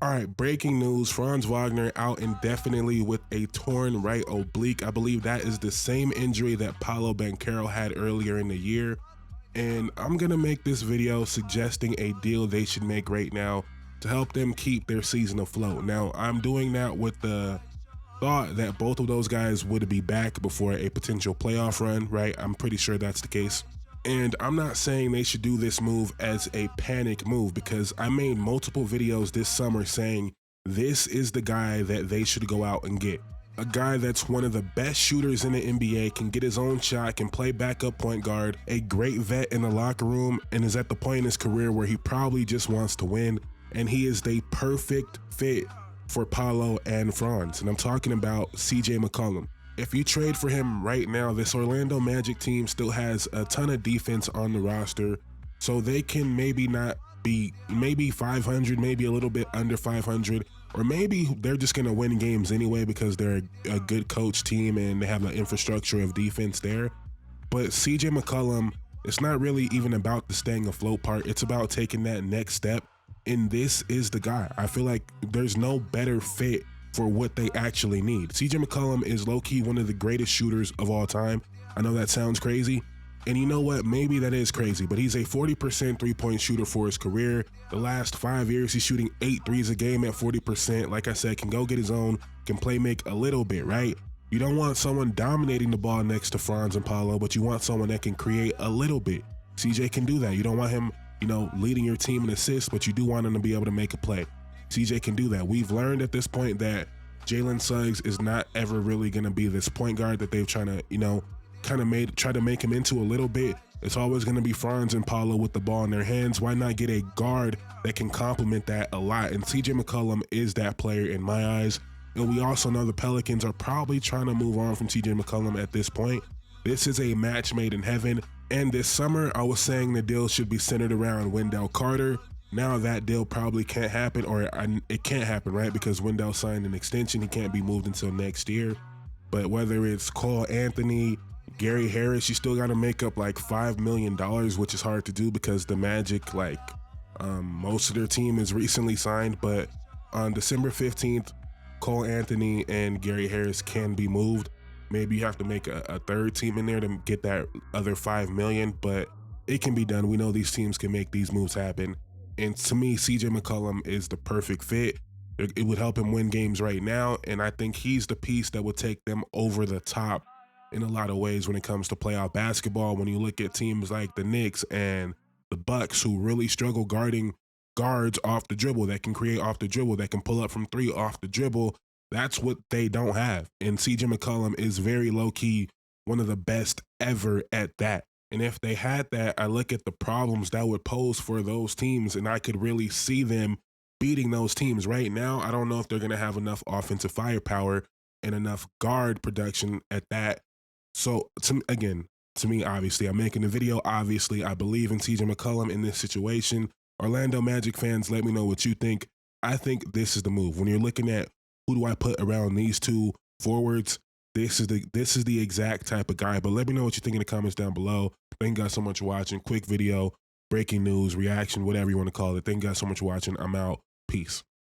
All right, breaking news. Franz Wagner out indefinitely with a torn right oblique. I believe that is the same injury that Paolo Banchero had earlier in the year. And I'm going to make this video suggesting a deal they should make right now to help them keep their season afloat. Now, I'm doing that with the thought that both of those guys would be back before a potential playoff run, right? I'm pretty sure that's the case. And I'm not saying they should do this move as a panic move, because I made multiple videos this summer saying this is the guy that they should go out and get. A guy that's one of the best shooters in the NBA, can get his own shot, can play backup point guard, a great vet in the locker room, and is at the point in his career where he probably just wants to win. And he is the perfect fit for Paolo and Franz. And I'm talking about CJ McCollum. If you trade for him right now, this Orlando Magic team still has a ton of defense on the roster, so they can maybe not be, maybe 500, maybe a little bit under 500, or maybe they're just going to win games anyway because they're a good coach team and they have an infrastructure of defense there. But CJ McCollum, it's not really even about the staying afloat part. It's about taking that next step. And this is the guy. I feel like there's no better fit for what they actually need. CJ McCollum is low-key one of the greatest shooters of all time. I know that sounds crazy. And you know what? Maybe that is crazy, but he's a 40% three-point shooter for his career. The last 5 years, he's shooting 8 threes a game at 40%. Like I said, can go get his own, can play make a little bit, right? You don't want someone dominating the ball next to Franz and Paolo, but you want someone that can create a little bit. CJ can do that. You don't want him, leading your team in assists, but you do want him to be able to make a play. CJ can do that. We've learned at this point that Jalen Suggs is not ever really going to be this point guard that they've trying to, try to make him into a little bit. It's always going to be Franz and Paolo with the ball in their hands. Why not get a guard that can complement that a lot? And CJ McCollum is that player in my eyes. And we also know the Pelicans are probably trying to move on from CJ McCollum at this point. This is a match made in heaven. And this summer, I was saying the deal should be centered around Wendell Carter. Now that deal probably can't happen, or it can't happen, right? Because Wendell signed an extension. He can't be moved until next year. But whether it's Cole Anthony, Gary Harris, you still got to make up like $5 million, which is hard to do because the Magic, most of their team is recently signed. But on December 15th, Cole Anthony and Gary Harris can be moved. Maybe you have to make a third team in there to get that other $5 million, but it can be done. We know these teams can make these moves happen. And to me, CJ McCollum is the perfect fit. It would help him win games right now. And I think he's the piece that would take them over the top in a lot of ways when it comes to playoff basketball. When you look at teams like the Knicks and the Bucks, who really struggle guarding guards off the dribble, that can create off the dribble, that can pull up from three off the dribble, that's what they don't have. And CJ McCollum is very low-key one of the best ever at that. And if they had that, I look at the problems that would pose for those teams, and I could really see them beating those teams. Right now, I don't know if they're going to have enough offensive firepower and enough guard production at that. So, to me, obviously, I'm making the video. Obviously, I believe in CJ McCollum in this situation. Orlando Magic fans, let me know what you think. I think this is the move. When you're looking at who do I put around these two forwards, this is the exact type of guy. But let me know what you think in the comments down below. Thank you guys so much for watching. Quick video, breaking news, reaction, whatever you want to call it. Thank you guys so much for watching. I'm out. Peace.